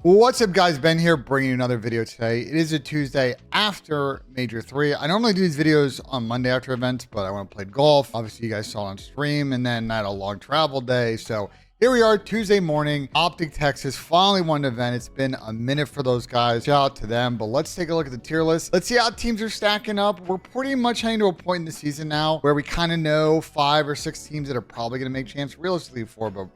What's up, guys? Ben here, bringing you another video today. It is a Tuesday after Major 3. I normally do these videos on Monday after events, but I went and played golf. Obviously, you guys saw it on stream, and then I had a long travel day. So here we are, Tuesday morning. OPTIC Texas finally won an event. It's been a minute for those guys. Shout out to them. But let's take a look at the tier list. Let's see how teams are stacking up. We're pretty much heading to a point in the season now where we kind of know 5 or 6 teams that are probably going to make champs. Realistically, 4, but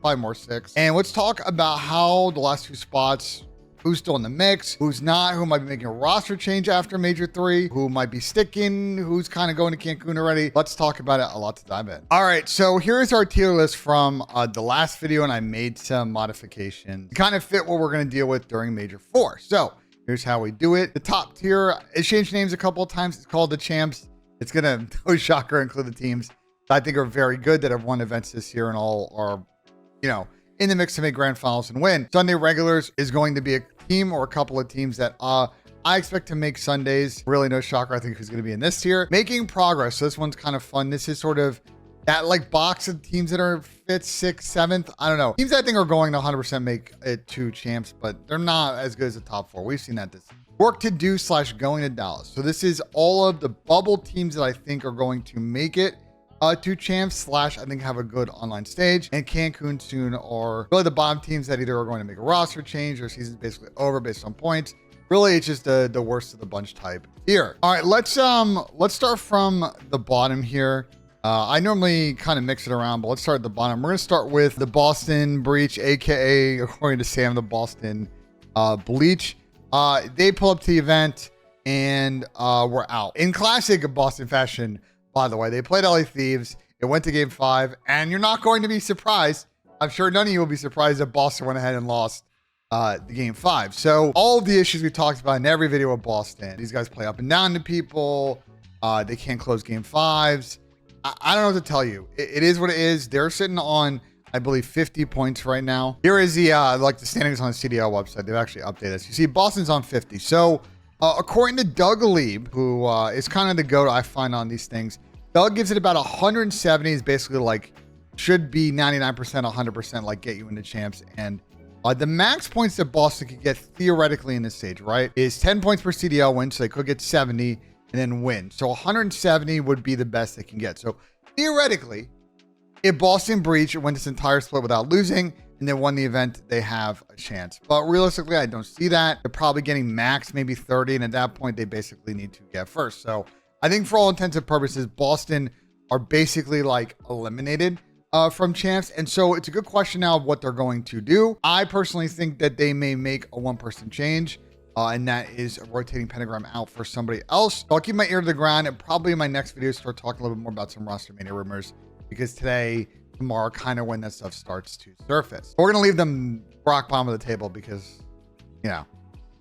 probably more 6. And let's talk about how the last 2 spots, who's still in the mix, who's not, who might be making a roster change after Major 3, who might be sticking, who's kind of going to Cancun already. Let's talk about it. A lot to dive in. All right, so here's our tier list from the last video, and I made some modifications to kind of fit what we're going to deal with during Major 4. So here's how we do it. The top tier, it changed names a couple of times. It's called the champs. It's going to, no shocker, include the teams that I think are very good that have won events this year and all are, you know, in the mix to make grand finals and win. Sunday regulars is going to be a team or a couple of teams that I expect to make Sundays. Really no shocker, I think, who's going to be in this tier. Making progress. So this one's kind of fun. This is sort of that like box of teams that are 5th, 6th, 7th. I don't know. Teams I think are going to 100% make it to champs, but they're not as good as the top 4. We've seen that this work to do / going to Dallas. So this is all of the bubble teams that I think are going to make it to champs / I think have a good online stage, and Cancun Soon are really the bottom teams that either are going to make a roster change or season's basically over based on points. Really, it's just the worst of the bunch type here. All right, let's start from the bottom here. I normally kind of mix it around, but let's start at the bottom. We're gonna start with the Boston Breach, aka according to Sam, the Boston Bleach. They pull up to the event and we're out in classic Boston fashion. By the way, they played LA Thieves. It went to game 5, and you're not going to be surprised. I'm sure none of you will be surprised that Boston went ahead and lost the game 5. So all of the issues we talked about in every video of Boston, these guys play up and down to people. They can't close game 5s. I don't know what to tell you. It is what it is. They're sitting on, I believe, 50 points right now. Here is the like the standings on the CDL website. They've actually updated this. You see, Boston's on 50. So according to Doug Lieb, who is kind of the go-to I find on these things, Doug gives it about 170. Is basically like should be 99%, 100%, like get you into champs. And the max points that Boston could get theoretically in this stage, right, is 10 points per CDL win. So they could get 70 and then win. So 170 would be the best they can get. So theoretically, if Boston Breach win this entire split without losing and then won the event, they have a chance. But realistically, I don't see that. They're probably getting max maybe 30, and at that point, they basically need to get first. So I think for all intents and purposes, Boston are basically like eliminated from champs. And so it's a good question now of what they're going to do. I personally think that they may make a 1-person change, and that is a rotating pentagram out for somebody else. So I'll keep my ear to the ground, and probably in my next video start talking a little bit more about some roster mania rumors, because today, tomorrow, kind of when that stuff starts to surface. We're going to leave them rock bottom of the table because, you know,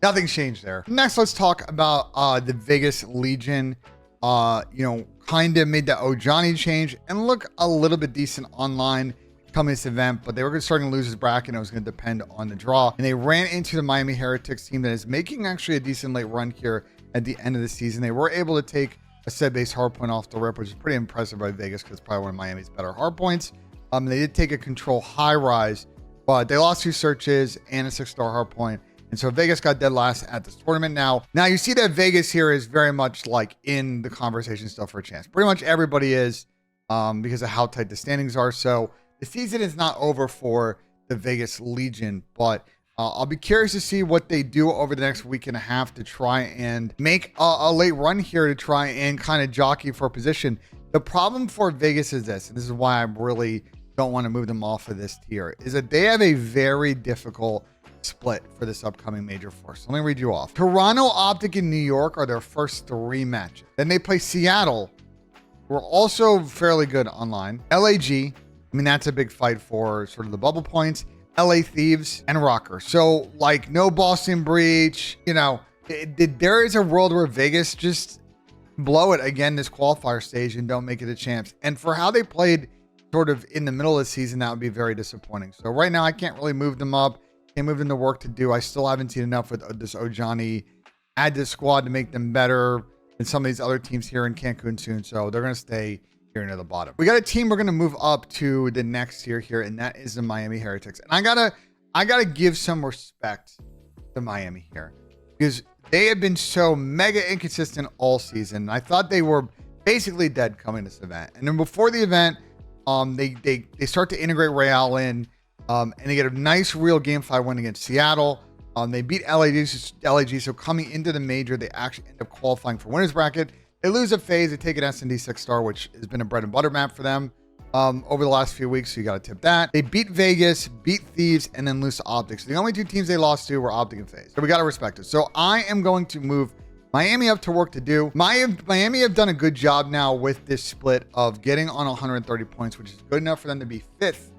nothing's changed there. Next, let's talk about the Vegas Legion. You know, kind of made the Ojani change and look a little bit decent online coming this event, but they were starting to lose his bracket, and it was going to depend on the draw. And they ran into the Miami Heretics team that is making actually a decent late run here at the end of the season. They were able to take a set-based hardpoint off the rip, which is pretty impressive by Vegas because it's probably one of Miami's better hardpoints. They did take a control high rise, but they lost 2 searches and a 6-star hardpoint. And so Vegas got dead last at this tournament. Now you see that Vegas here is very much like in the conversation still for a chance. Pretty much everybody is because of how tight the standings are. So the season is not over for the Vegas Legion, but I'll be curious to see what they do over the next week and a half to try and make a late run here to try and kind of jockey for position. The problem for Vegas is this, and this is why I really don't want to move them off of this tier, is that they have a very difficult split for this upcoming Major 4. So let me read you off. Toronto, OPTIC, and New York are their first 3 matches. Then they play Seattle, who are also fairly good online. LAG, I mean, that's a big fight for sort of the bubble points. LA Thieves and Rocker. So like no Boston Breach, you know, there is a world where Vegas just blow it again this qualifier stage and don't make it a champs. And for how they played sort of in the middle of the season, that would be very disappointing. So right now I can't really move them up. Can't move them to work to do. I still haven't seen enough with this Ojani. Add this squad to make them better than some of these other teams here in Cancun Soon. So they're going to stay here near the bottom. We got a team we're going to move up to the next tier here, and that is the Miami Heretics. And I got to give some respect to Miami here because they have been so mega inconsistent all season. I thought they were basically dead coming to this event. And then before the event, they start to integrate Real in, and they get a nice real game 5 win against Seattle. They beat LAG, so coming into the major, they actually end up qualifying for winners bracket. They lose a phase, they take an S&D 6-star, which has been a bread and butter map for them over the last few weeks, so you got to tip that. They beat Vegas, beat Thieves, and then lose to OPTIC. So the only two teams they lost to were OPTIC and FAZE. So we got to respect it. So I am going to move Miami up to work to do. Miami have done a good job now with this split of getting on 130 points, which is good enough for them to be 5th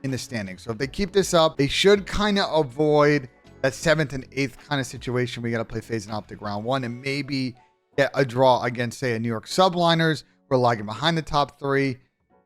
in the standings. So if they keep this up, they should kind of avoid that 7th and 8th kind of situation. We got to play FAZE and OPTIC round 1 and maybe get a draw against, say, a New York Subliners. We're lagging behind the top 3.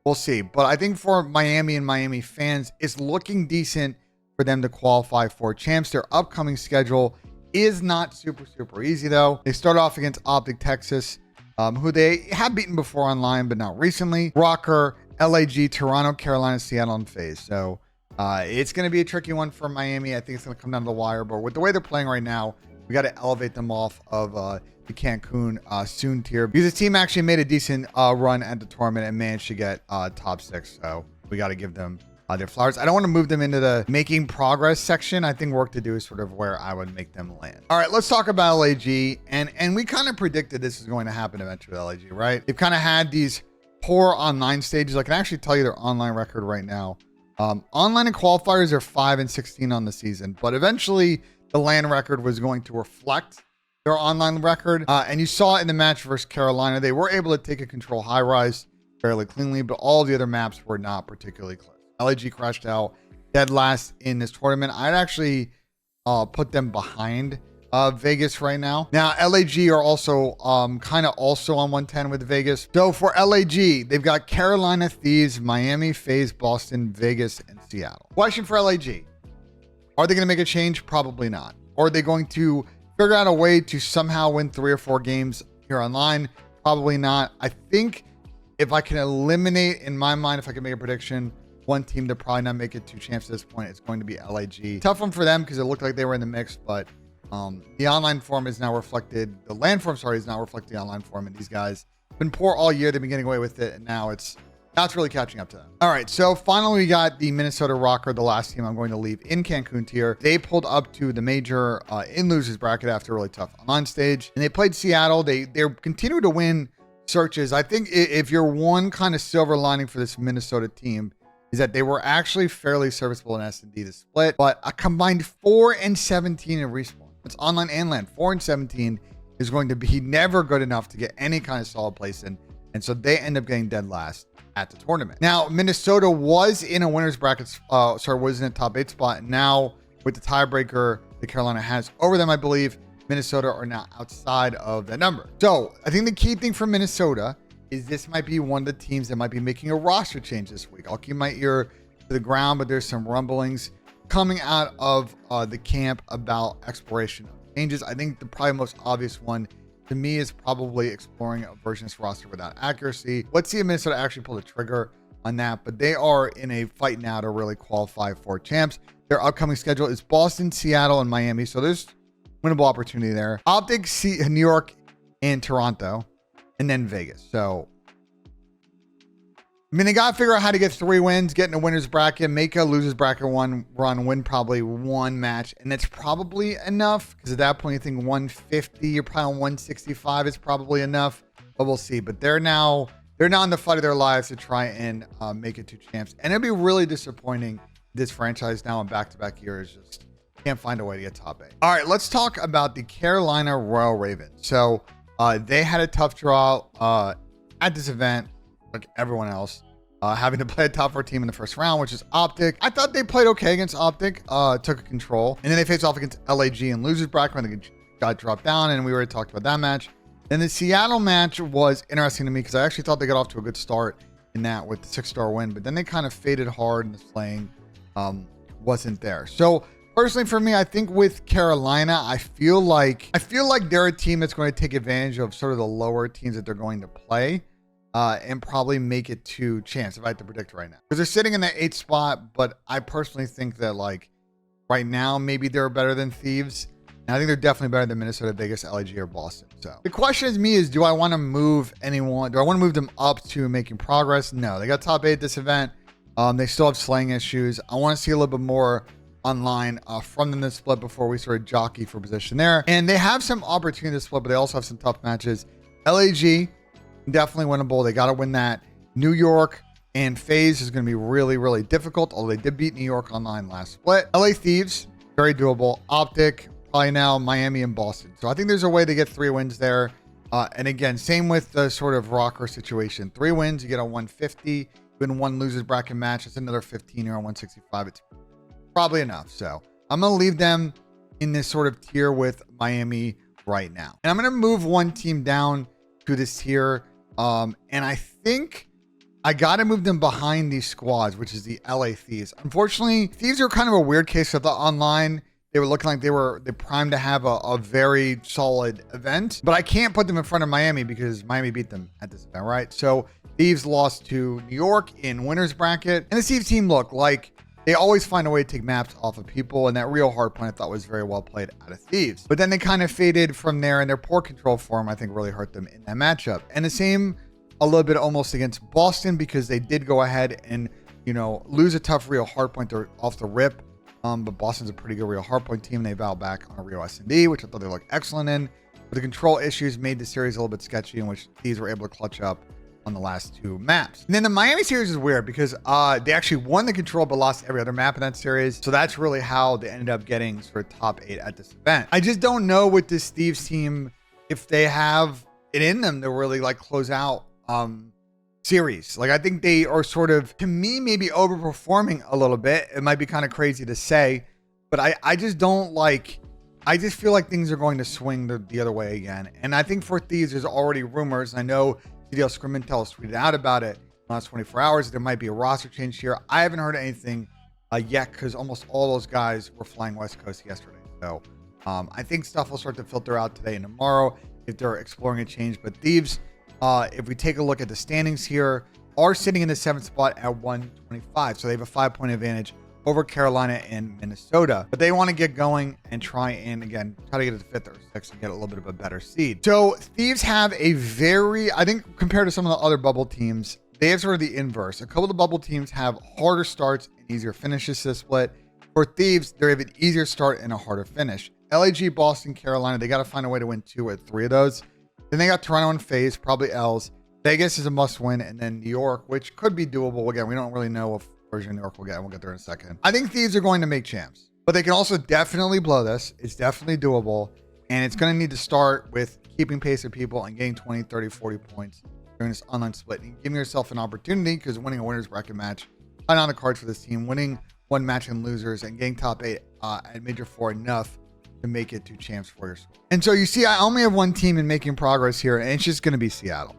We'll see. But I think for Miami and Miami fans, it's looking decent for them to qualify for champs. Their upcoming schedule is not super easy, though. They start off against OPTIC Texas, who they have beaten before online, but not recently. Rocker, LAG, Toronto, Carolina, Seattle, and FAZE. So it's going to be a tricky one for Miami. I think it's going to come down to the wire. But with the way they're playing right now, we got to elevate them off of the Cancun Soon tier, because the team actually made a decent run at the tournament and managed to get top 6. So we got to give them their flowers. I don't want to move them into the making progress section. I think work to do is sort of where I would make them land. All right, let's talk about LAG. And we kind of predicted this is going to happen eventually with LAG, right? They've kind of had these poor online stages. I can actually tell you their online record right now. Online and qualifiers are 5-16 on the season, but eventually the LAN record was going to reflect their online record. And you saw it in the match versus Carolina. They were able to take a control high rise fairly cleanly, but all the other maps were not particularly close. LAG crashed out dead last in this tournament. I'd actually put them behind Vegas right now. Now, LAG are also kind of also on 110 with Vegas. So for LAG, they've got Carolina, Thieves, Miami, FAZE, Boston, Vegas, and Seattle. Question for LAG. Are they going to make a change? Probably not. Or are they going to figure out a way to somehow win 3 or 4 games here online? Probably not. I think if I can eliminate, in my mind, if I can make a prediction, one team to probably not make it to champs at this point, it's going to be LAG. Tough one for them because it looked like they were in the mix, but the online form is now reflected. The LAN form, sorry, is now reflecting the online form, and these guys have been poor all year. They've been getting away with it, and now it's really catching up to them. All right, so finally we got the Minnesota Rocker, the last team I'm going to leave in Cancun tier. They pulled up to the major in losers bracket after a really tough online stage, and they played Seattle. They continue to win searches. I think if you're one kind of silver lining for this Minnesota team is that they were actually fairly serviceable in S&D to split, but a combined 4-17 in respawn. It's online and LAN. 4-17 is going to be never good enough to get any kind of solid place in, and so they end up getting dead last at the tournament. Now, Minnesota was in a winner's bracket, was in a top 8 spot. Now, with the tiebreaker that Carolina has over them, I believe Minnesota are now outside of that number. So I think the key thing for Minnesota is this might be one of the teams that might be making a roster change this week. I'll keep my ear to the ground, but there's some rumblings coming out of the camp about exploration of changes. I think the probably most obvious one to me is probably exploring a version of this roster without accuracy. Let's see if Minnesota actually pull the trigger on that, but they are in a fight now to really qualify for champs. Their upcoming schedule is Boston, Seattle, and Miami, so there's winnable opportunity there. OPTIC, New York, and Toronto, and then Vegas. So, I mean, they got to figure out how to get 3 wins, get in a winner's bracket, make a loser's bracket one run, win probably 1 match. And that's probably enough because at that point, you think 150, you're probably on 165 is probably enough, but we'll see. But they're now in the fight of their lives to try and make it to champs. And it'd be really disappointing. This franchise now in back-to-back years just can't find a way to get top 8. All right, let's talk about the Carolina Royal Ravens. So they had a tough draw at this event, like everyone else, having to play a top 4 team in the first round, which is OPTIC. I thought they played okay against OPTIC, took a control, and then they faced off against LAG and losers bracket when they got dropped down, and we already talked about that match. And the Seattle match was interesting to me because I actually thought they got off to a good start in that with the 6-star win, but then they kind of faded hard and the slaying wasn't there. So personally for me, I think with Carolina, I feel like they're a team that's going to take advantage of sort of the lower teams that they're going to play and probably make it to chance if I had to predict right now. Because they're sitting in that 8th spot, but I personally think that like right now, maybe they're better than Thieves. And I think they're definitely better than Minnesota, Vegas, LAG, or Boston. So the question is, do I want to move anyone? Do I want to move them up to making progress? No, they got top 8 this event. They still have slaying issues. I want to see a little bit more online from them this split before we sort of jockey for position there. And they have some opportunity to split, but they also have some tough matches. LAG, definitely winnable. They got to win that. New York and FAZE is going to be really, really difficult, although they did beat New York online last split. LA Thieves, very doable. OPTIC, probably now Miami and Boston. So I think there's a way to get 3 wins there. And again, same with the sort of rocker situation. 3 wins, you get a 150. Win 1 losers bracket match. It's another 15 or 165. It's probably enough. So I'm going to leave them in this sort of tier with Miami right now. And I'm going to move 1 team down to this tier. And I think I got to move them behind these squads, which is the LA Thieves. Unfortunately, Thieves are kind of a weird case. I thought online they were looking like they're primed to have a very solid event, but I can't put them in front of Miami because Miami beat them at this event, right? So Thieves lost to New York in winners bracket, and the Thieves team look like they always find a way to take maps off of people, and that real hard point I thought was very well played out of Thieves. But then they kind of faded from there, and their poor control form I think really hurt them in that matchup. And the same a little bit almost against Boston because they did go ahead and, you know, lose a tough real hard point off the rip. But Boston's a pretty good real hardpoint team. They vow back on a real S&D, which I thought they looked excellent in. But the control issues made the series a little bit sketchy, in which Thieves were able to clutch up on the last 2 maps. And then the Miami series is weird because they actually won the control but lost every other map in that series. So that's really how they ended up getting sort of top 8 at this event. I just don't know with this Thieves team if they have it in them to really like close out series. Like I think they are sort of, to me, maybe overperforming a little bit. It might be kind of crazy to say, but I just don't like, I just feel like things are going to swing the other way again. And I think for Thieves, there's already rumors. I know CDL Scrimmintel has tweeted out about it in the last 24 hours. There might be a roster change here. I haven't heard anything yet because almost all those guys were flying West Coast yesterday. So I think stuff will start to filter out today and tomorrow if they're exploring a change. But Thieves, if we take a look at the standings here, are sitting in the 7th spot at 125. So they have a 5-point advantage over Carolina and Minnesota. But they want to get going and try to get it to 5th or 6th and get a little bit of a better seed. So Thieves have a very, I think compared to some of the other bubble teams, they have sort of the inverse. A couple of the bubble teams have harder starts and easier finishes this split. For Thieves, they have an easier start and a harder finish. LAG, Boston, Carolina, they got to find a way to win 2 or 3 of those. Then they got Toronto and FaZe, probably L's. Vegas is a must win, and then New York, which could be doable. Again, we don't really know what version of New York we'll get. We'll get there in a second. I think Thieves are going to make champs, but they can also definitely blow this. It's definitely doable, and it's going to need to start with keeping pace with people and getting 20, 30, 40 points during this online split and giving yourself an opportunity, because winning a winners bracket match, not on the cards for this team. Winning 1 match in losers and getting top 8 at Major 4 enough to make it to champs for yourself. And so you see, I only have 1 team in making progress here, and it's just going to be Seattle.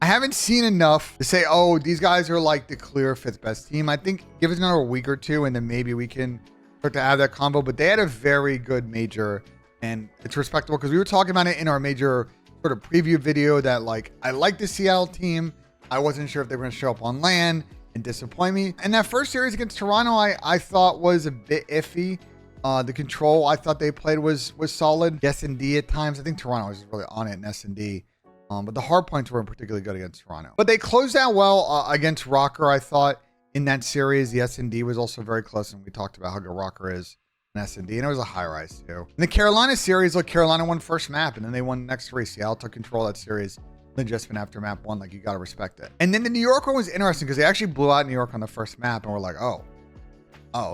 I haven't seen enough to say, oh, these guys are like the clear 5th best team. I think give us another week or 2, and then maybe we can start to have that combo. But they had a very good major, and it's respectable because we were talking about it in our major sort of preview video that like, I like the Seattle team. I wasn't sure if they were going to show up on LAN and disappoint me. And that first series against Toronto, I thought was a bit iffy. The control I thought they played was solid. S&D at times. I think Toronto was really on it in S&D. But the hard points weren't particularly good against Toronto. But they closed out well against Rocker, I thought, in that series. The S&D was also very close, and we talked about how good Rocker is in S&D, and it was a high rise too. In the Carolina series, look, Carolina won first map, and then they won the next 3. Seattle took control of that series. Then just been after map 1, like you got to respect it. And then the New York one was interesting because they actually blew out New York on the first map, and we're like, oh,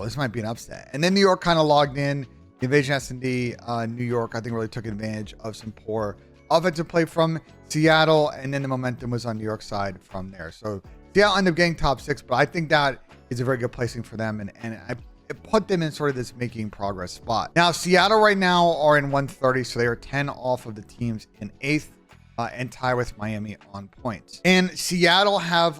this might be an upset. And then New York kind of logged in. The Invasion S&D, New York, I think really took advantage of some poor offensive play from Seattle, and then the momentum was on New York's side from there. So Seattle ended up getting top 6, but I think that is a very good placing for them, and it put them in sort of this making progress spot. Now, Seattle right now are in 130, so they are 10 off of the teams in 8th and tie with Miami on points. And Seattle have,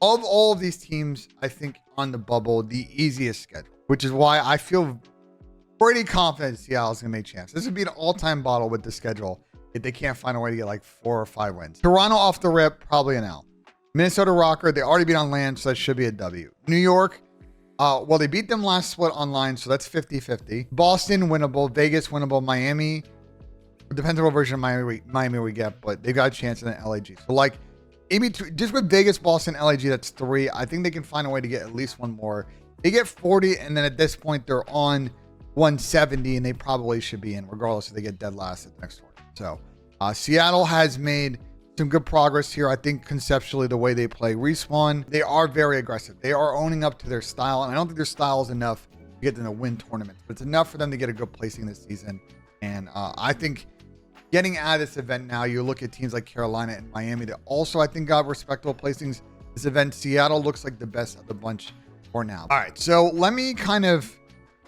of all of these teams, I think on the bubble, the easiest schedule, which is why I feel pretty confident Seattle is going to make champs. This would be an all-time bottle with the schedule if they can't find a way to get like 4 or 5 wins. Toronto off the rip, probably an L. Minnesota Rocker, they already beat on land, so that should be a W. New York, Well, they beat them last split online, so that's 50-50. Boston, winnable. Vegas, winnable. Miami, depends on what version of Miami we get, but they got a chance in the LAG. So, like, maybe just with Vegas, Boston, LAG, that's 3. I think they can find a way to get at least one more. They get 40, and then at this point, they're on 170, and they probably should be in, regardless if they get dead last at the next tournament. So, Seattle has made some good progress here. I think conceptually, the way they play Respawn, they are very aggressive. They are owning up to their style, and I don't think their style is enough to get them to win tournaments, but it's enough for them to get a good placing this season. And I think getting out of this event now, you look at teams like Carolina and Miami that also, I think, got respectable placings. This event, Seattle looks like the best of the bunch for now. All right, so let me kind of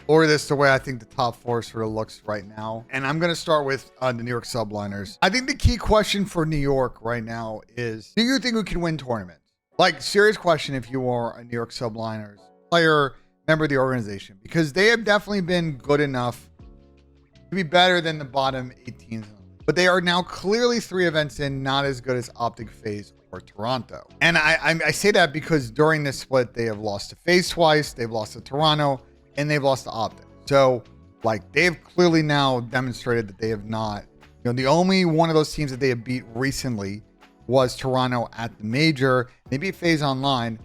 order this the way I think the top 4 sort of looks right now. And I'm going to start with the New York subliners. I think the key question for New York right now is, do you think we can win tournaments? Like, serious question if you are a New York subliners player, member of the organization, because they have definitely been good enough to be better than the bottom 8 teams. But they are now clearly 3 events in, not as good as OPTIC, FAZE, or Toronto. And I say that because during this split, they have lost to FAZE twice, they've lost to Toronto, and they've lost to OPTIC. So, like, they've clearly now demonstrated that they have not, the only one of those teams that they have beat recently was Toronto at the major. They beat FAZE online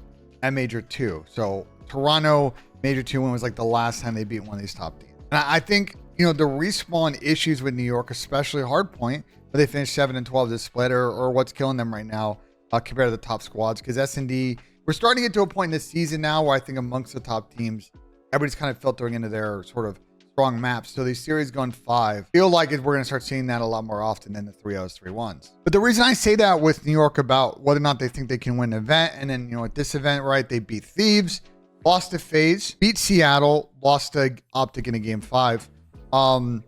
at major 2. So, Toronto major 2 win was like the last time they beat one of these top teams. And I think, the Respawn issues with New York, especially Hardpoint, where they finished 7-12 this split, or what's killing them right now compared to the top squads. Because S&D, we're starting to get to a point in this season now where I think amongst the top teams, everybody's kind of filtering into their sort of strong maps. So these series going 5 feel like we're going to start seeing that a lot more often than the 3-0s, 3-1s. But the reason I say that with New York about whether or not they think they can win an event, and then, at this event, right, they beat Thieves, lost to FaZe, beat Seattle, lost to OPTIC in a game 5. Kind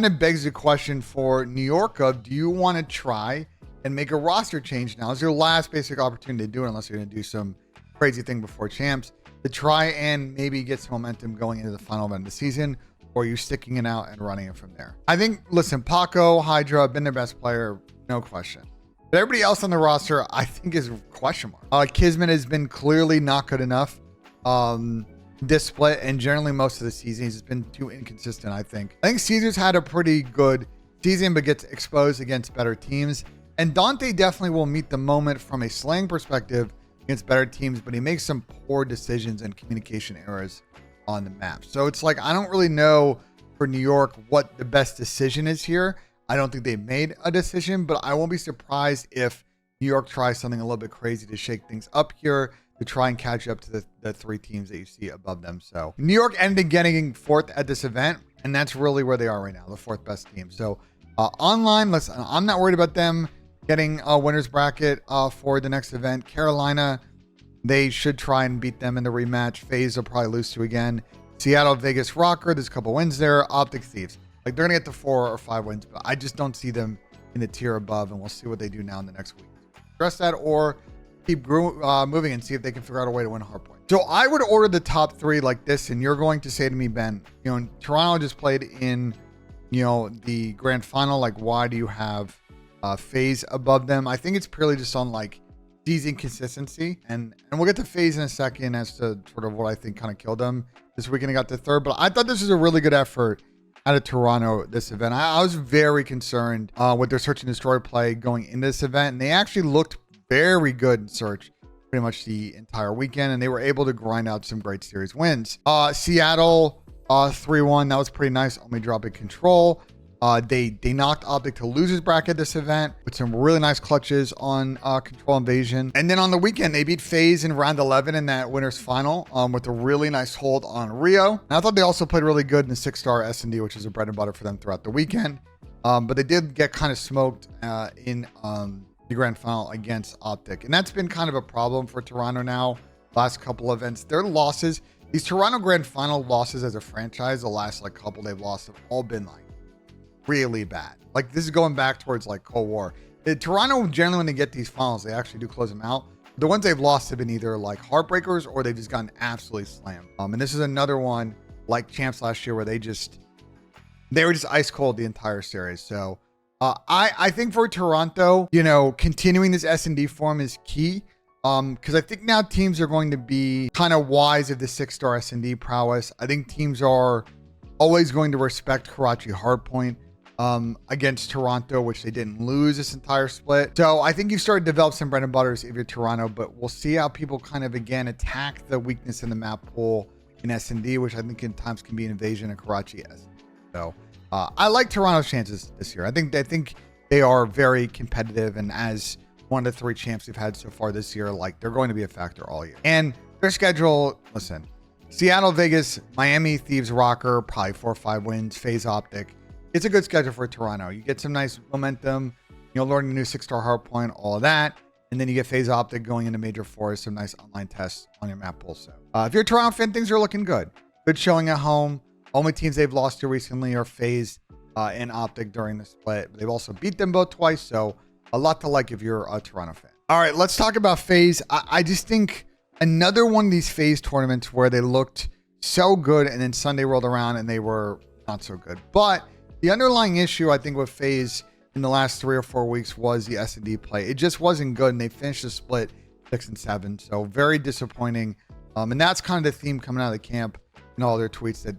of begs the question for New York of, do you want to try and make a roster change now? It's your last basic opportunity to do it, unless you're going to do some crazy thing before champs, to try and maybe get some momentum going into the final event of the season, or are you sticking it out and running it from there? I think, listen, Paco, Hydra have been their best player, no question. But everybody else on the roster, I think, is question mark. Kismet has been clearly not good enough. This split, and generally most of the season, he's been too inconsistent, I think. I think Caesar's had a pretty good season, but gets exposed against better teams. And Dante definitely will meet the moment from a slang perspective against better teams, but he makes some poor decisions and communication errors on the map. So it's like, I don't really know for New York what the best decision is here. I don't think they've made a decision, but I won't be surprised if New York tries something a little bit crazy to shake things up here, to try and catch up to the 3 teams that you see above them. So New York ended up getting 4th at this event, and that's really where they are right now, the 4th best team. So online, listen, I'm not worried about them getting a winner's bracket for the next event. Carolina, they should try and beat them in the rematch. FaZe will probably lose to again. Seattle, Vegas, Rocker, there's a couple wins there. OPTIC, Thieves. Like, they're going to get to 4 or 5 wins, but I just don't see them in the tier above, and we'll see what they do now in the next week. Address that, or keep moving and see if they can figure out a way to win a hard point. So I would order the top 3 like this, and you're going to say to me, Ben, Toronto just played in, the grand final. Like, why do you have FaZe above them? I think it's purely just on like season consistency, and we'll get to FaZe in a second as to sort of what I think kind of killed them this weekend. I got to 3rd, but I thought this was a really good effort out of Toronto this event. I was very concerned with their search and destroy play going into this event, and they actually looked very good in search pretty much the entire weekend, and they were able to grind out some great series wins. Seattle 3-1, that was pretty nice, only dropping control. They knocked OPTIC to losers bracket this event with some really nice clutches on control invasion. And then on the weekend, they beat FaZe in round 11 in that winners final with a really nice hold on Rio. And I thought they also played really good in the 6-star S&D, which is a bread and butter for them throughout the weekend. But they did get kind of smoked in the grand final against OPTIC. And that's been kind of a problem for Toronto now. Last couple events, their losses, these Toronto grand final losses as a franchise, the last like couple they've lost have all been like really bad. Like, this is going back towards like Cold War. Toronto, generally when they get these finals, they actually do close them out. The ones they've lost have been either like heartbreakers or they've just gotten absolutely slammed. And this is another one like champs last year where they were just ice cold the entire series. So I think for Toronto, continuing this S&D form is key. Because I think now teams are going to be kind of wise of the 6-star S&D prowess. I think teams are always going to respect Karachi Hardpoint against Toronto, which they didn't lose this entire split. So I think you've started to develop some bread and butters if you're Toronto, but we'll see how people kind of again attack the weakness in the map pool in S&D, which I think in times can be an invasion of Karachi S. So I like Toronto's chances this year. I think they are very competitive, and as one of the 3 champs we've had so far this year, like they're going to be a factor all year. And their schedule, listen, Seattle, Vegas, Miami, Thieves, Rocker, probably 4 or 5 wins, FaZe, OPTIC. It's a good schedule for Toronto. You get some nice momentum, you'll learn a new 6-star hardpoint, all of that. And then you get FaZe, OPTIC going into Major 4, some nice online tests on your map pool. So if you're a Toronto fan, things are looking good. Good showing at home. Only teams they've lost to recently are FaZe and OPTIC during the split. They've also beat them both twice, so a lot to like if you're a Toronto fan. All right, let's talk about FaZe. I just think another one of these FaZe tournaments where they looked so good and then Sunday rolled around and they were not so good. But the underlying issue, I think, with FaZe in the last 3 or 4 weeks was the S&D play. It just wasn't good, and they finished the split 6 and 7. So very disappointing. And that's kind of the theme coming out of the camp in all their tweets that,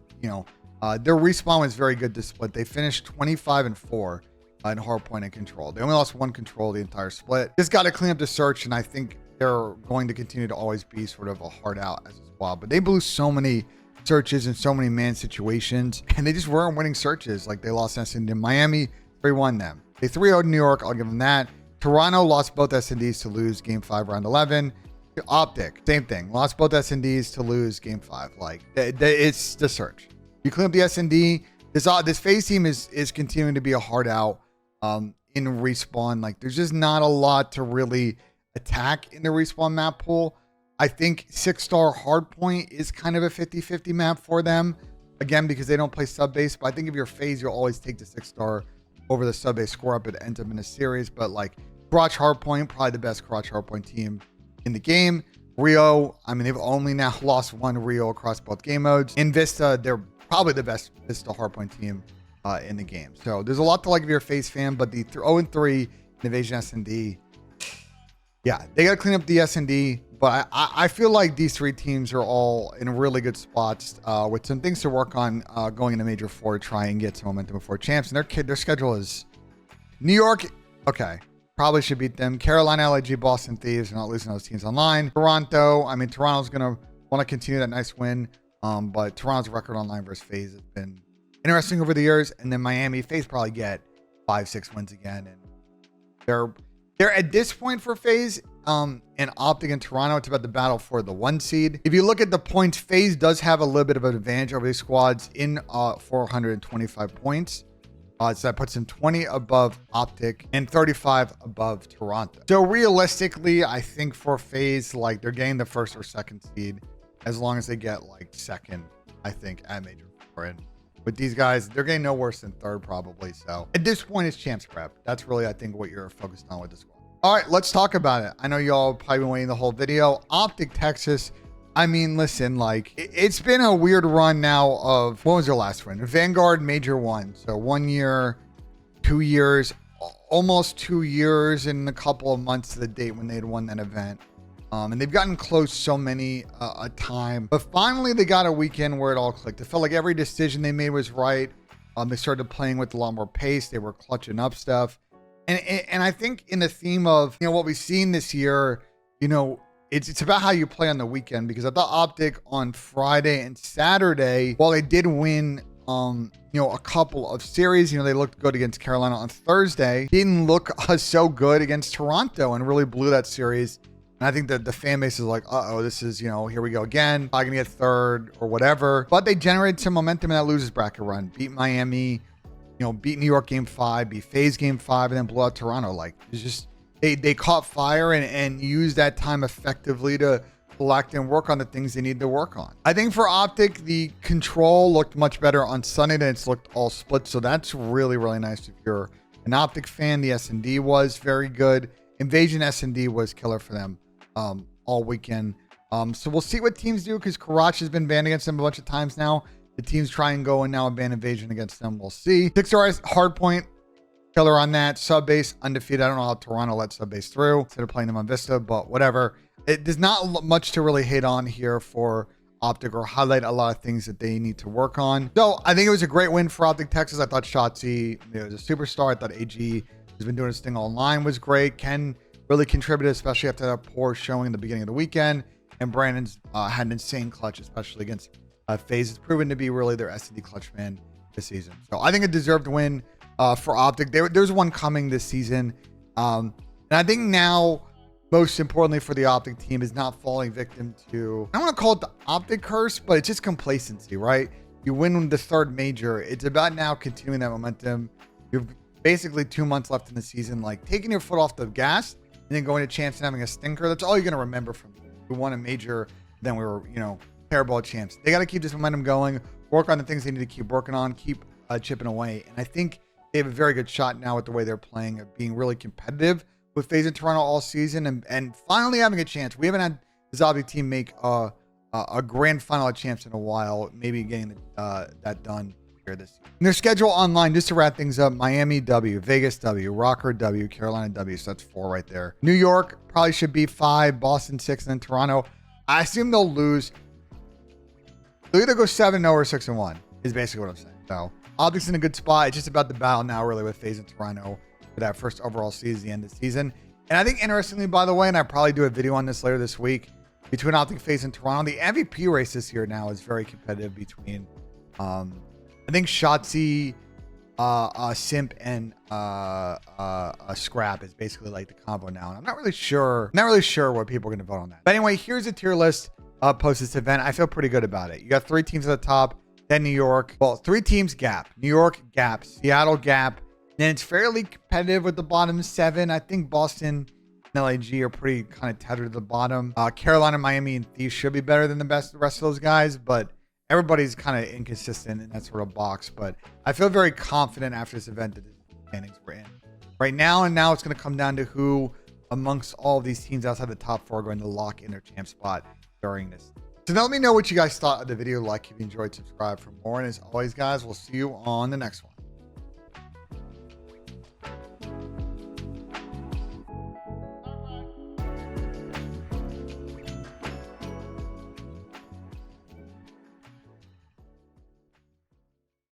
their respawn was very good this split. They finished 25 and 4. In hardpoint and control. They only lost 1 control the entire split. Just got to clean up the search, and I think they're going to continue to always be sort of a hard out as a squad. But they blew so many searches and so many man situations, and they just weren't winning searches. Like they lost S&D in Miami, 3-1 them. They 3-0'd New York, I'll give them that. Toronto lost both S&Ds to lose game 5 round 11. OPTIC, same thing. Lost both S&Ds to lose game 5. Like it's the search. You clean up the S&D. This FaZe team is continuing to be a hard out. In respawn, like there's just not a lot to really attack in the respawn map pool. I think 6-star hardpoint is kind of a 50-50 map for them, again because they don't play sub base. But I think if you're FaZe, you'll always take the 6-star over the sub base score up. It ends up in a series. But like Karachi Hardpoint, probably the best Karachi Hardpoint team in the game. Rio, I mean, they've only now lost 1 Rio across both game modes. In Vista, they're probably the best Vista hardpoint team in the game. So there's a lot to like if you're a FaZe fan, but the 0-3 Invasion S&D, yeah, they got to clean up the S&D. But I feel like these 3 teams are all in really good spots with some things to work on going into Major 4 to try and get some momentum before champs. And their schedule is New York, okay, probably should beat them. Carolina, LAG, Boston Thieves, not losing those teams online. Toronto, I mean, Toronto's going to want to continue that nice win. But Toronto's record online versus FaZe has been interesting over the years. And then Miami, FaZe probably get 5-6 wins again, and they're at this point for FaZe and OPTIC in Toronto, it's about the battle for the 1 seed. If you look at the points, FaZe does have a little bit of an advantage over these squads in 425 points. So that puts them 20 above OPTIC and 35 above Toronto. So realistically, I think for FaZe, like they're getting the 1st or 2nd seed as long as they get like 2nd, I think, at Major 4. And with these guys, they're getting no worse than 3rd probably. So at this point, it's champs prep. That's really, I think, what you're focused on with this squad. All right, let's talk about it. I know y'all probably been waiting the whole video. OPTIC Texas. I mean, listen, like it's been a weird run now of, what was their last win? Vanguard Major 1. So 1 year, 2 years, almost 2 years and a couple of months to the date when they had won that event. And they've gotten close so many a time, but finally they got a weekend where it all clicked. It felt like every decision they made was right. They started playing with a lot more pace. They were clutching up stuff. And I think in the theme of, what we've seen this year, it's about how you play on the weekend, because I thought OPTIC on Friday and Saturday, while they did win, a couple of series, they looked good against Carolina on Thursday, didn't look so good against Toronto and really blew that series. And I think that the fan base is like, this is, here we go again. Probably gonna get 3rd or whatever. But they generated some momentum in that losers bracket run. Beat Miami, beat New York game 5, beat FaZe game 5, and then blew out Toronto. Like, it's just, they caught fire and used that time effectively to collect and work on the things they need to work on. I think for OPTIC, the control looked much better on Sunday than it's looked all split. So that's really, really nice. If you're an OPTIC fan, the S&D was very good. Invasion S&D was killer for them all weekend. So we'll see what teams do, because Karachi has been banned against them a bunch of times now. The teams try and go and now ban Invasion against them. We'll see. 6-star hardpoint, killer on that. Sub base, undefeated. I don't know how Toronto let sub base through instead of playing them on Vista, but whatever. There's not much to really hate on here for OPTIC or highlight a lot of things that they need to work on. So I think it was a great win for OPTIC Texas. I thought Shotzi was a superstar. I thought AG, who's been doing his thing online, was great. Ken really contributed, especially after that poor showing in the beginning of the weekend. And Brandon's had an insane clutch, especially against FAZE. It's proven to be really their SCD clutch man this season. So I think a deserved win for OPTIC. There's one coming this season. And I think now, most importantly for the OPTIC team, is not falling victim to, I don't want to call it the OPTIC curse, but it's just complacency, right? You win the third major. It's about now continuing that momentum. You've basically 2 months left in the season, like taking your foot off the gas and then going to champs and having a stinker. That's all you're going to remember from it. We won a major, then we were, terrible at champs. They got to keep this momentum going, work on the things they need to keep working on, keep chipping away. And I think they have a very good shot now with the way they're playing of being really competitive with FAZE in Toronto all season and finally having a chance. We haven't had this OPTIC team make a grand final at champs in a while, maybe getting that done here this season. And their schedule online, just to wrap things up: Miami W, Vegas W, Rocker W, Carolina W. So that's 4 right there. New York probably should be 5, Boston 6, and then Toronto. I assume they'll lose. They'll either go 7-0 or 6-1 is basically what I'm saying. So OPTIC's in a good spot. It's just about the battle now, really, with FAZE in Toronto for that first overall season, the end of the season. And I think, interestingly, by the way, and I'll probably do a video on this later this week, between OPTIC, FAZE, and Toronto, the MVP race this year now is very competitive between, I think, Shotzi, Simp, and Scrap is basically like the combo now. And I'm not really sure what people are going to vote on that. But anyway, here's a tier list post this event. I feel pretty good about it. You got 3 teams at the top, then New York. Well, 3 teams gap. New York gap, Seattle gap. Then it's fairly competitive with the bottom 7. I think Boston and LAG are pretty kind of tethered to the bottom. Carolina, Miami, and Thieves should be better than the rest of those guys, but everybody's kind of inconsistent in that sort of box. But I feel very confident after this event that the standings we're in right now. And now it's going to come down to who amongst all of these teams outside the top 4 are going to lock in their champ spot during this. So now let me know what you guys thought of the video. Like if you enjoyed, subscribe for more. And as always, guys, we'll see you on the next one.